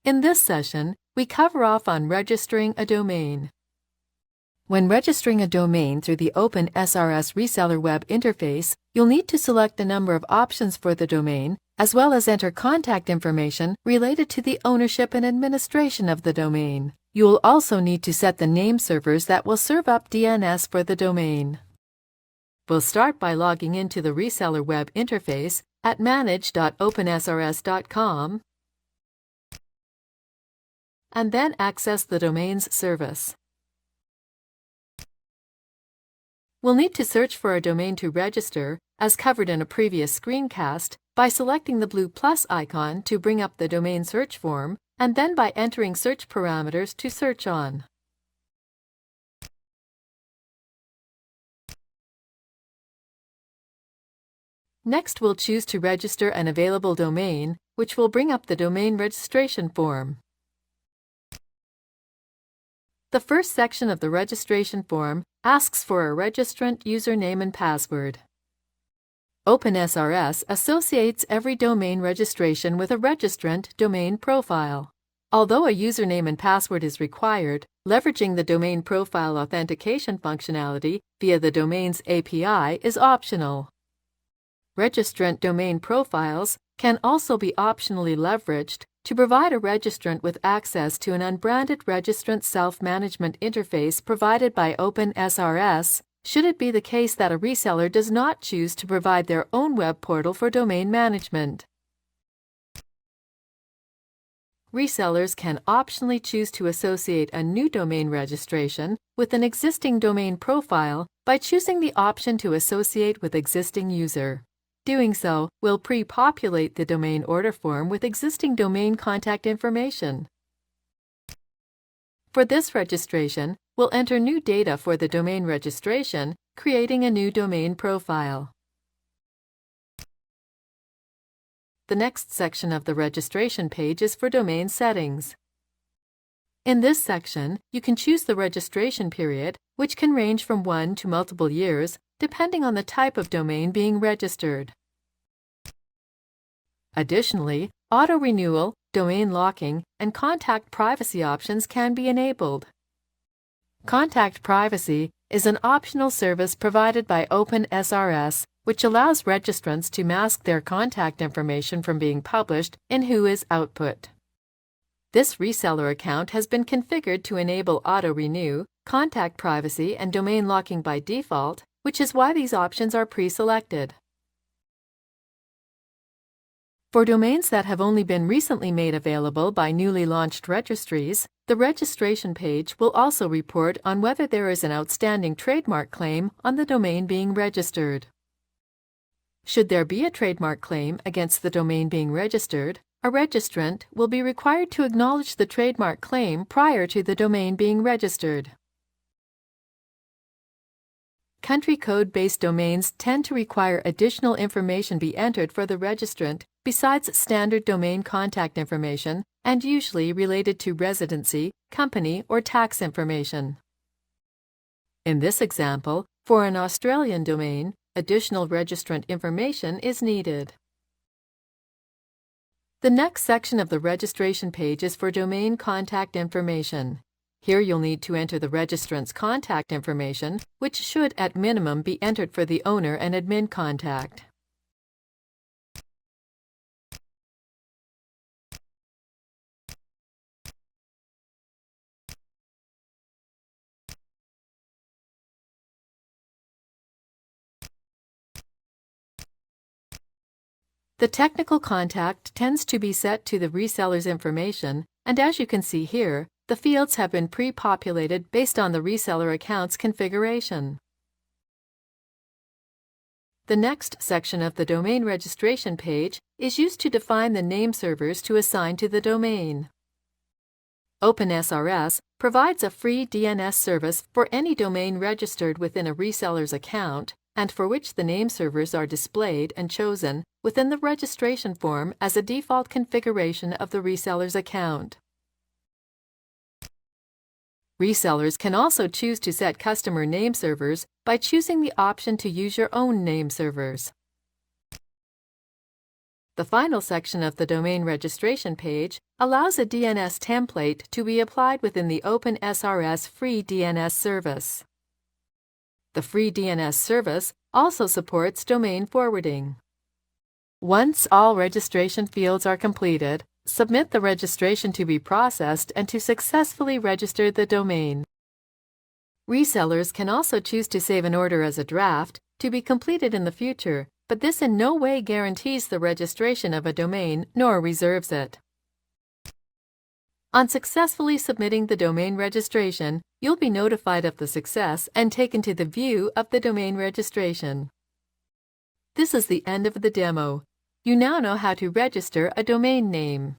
In this session, we cover off on registering a domain. When registering a domain through the OpenSRS Reseller Web Interface, you'll need to select a number of options for the domain, as well as enter contact information related to the ownership and administration of the domain. You will also need to set the name servers that will serve up DNS for the domain. We'll start by logging into the Reseller Web Interface at manage.opensrs.com and then access the domain's service. We'll need to search for a domain to register, as covered in a previous screencast, by selecting the blue plus icon to bring up the domain search form, and then by entering search parameters to search on. Next, we'll choose to register an available domain, which will bring up the domain registration form. The first section of the registration form asks for a registrant username and password. OpenSRS associates every domain registration with a registrant domain profile. Although a username and password is required, leveraging the domain profile authentication functionality via the domain's API is optional. Registrant domain profiles can also be optionally leveraged to provide a registrant with access to an unbranded registrant self-management interface provided by OpenSRS, should it be the case that a reseller does not choose to provide their own web portal for domain management. Resellers can optionally choose to associate a new domain registration with an existing domain profile by choosing the option to associate with existing user. Doing so will pre-populate the domain order form with existing domain contact information. For this registration, we'll enter new data for the domain registration, creating a new domain profile. The next section of the registration page is for domain settings. In this section, you can choose the registration period, which can range from 1 to multiple years, depending on the type of domain being registered. Additionally, auto-renewal, domain locking, and contact privacy options can be enabled. Contact privacy is an optional service provided by OpenSRS, which allows registrants to mask their contact information from being published in Whois output. This reseller account has been configured to enable auto-renew, contact privacy, and domain locking by default, which is why these options are pre-selected. For domains that have only been recently made available by newly launched registries, the registration page will also report on whether there is an outstanding trademark claim on the domain being registered. Should there be a trademark claim against the domain being registered, a registrant will be required to acknowledge the trademark claim prior to the domain being registered. Country code-based domains tend to require additional information be entered for the registrant besides standard domain contact information and usually related to residency, company, or tax information. In this example, for an Australian domain, additional registrant information is needed. The next section of the registration page is for domain contact information. Here you'll need to enter the registrant's contact information, which should at minimum be entered for the owner and admin contact. The technical contact tends to be set to the reseller's information, and as you can see here, the fields have been pre-populated based on the reseller account's configuration. The next section of the domain registration page is used to define the name servers to assign to the domain. OpenSRS provides a free DNS service for any domain registered within a reseller's account and for which the name servers are displayed and chosen within the registration form as a default configuration of the reseller's account. Resellers can also choose to set customer name servers by choosing the option to use your own name servers. The final section of the domain registration page allows a DNS template to be applied within the OpenSRS free DNS service. The free DNS service also supports domain forwarding. Once all registration fields are completed, submit the registration to be processed and to successfully register the domain. Resellers can also choose to save an order as a draft to be completed in the future, but this in no way guarantees the registration of a domain nor reserves it. On successfully submitting the domain registration, you'll be notified of the success and taken to the view of the domain registration. This is the end of the demo. You now know how to register a domain name.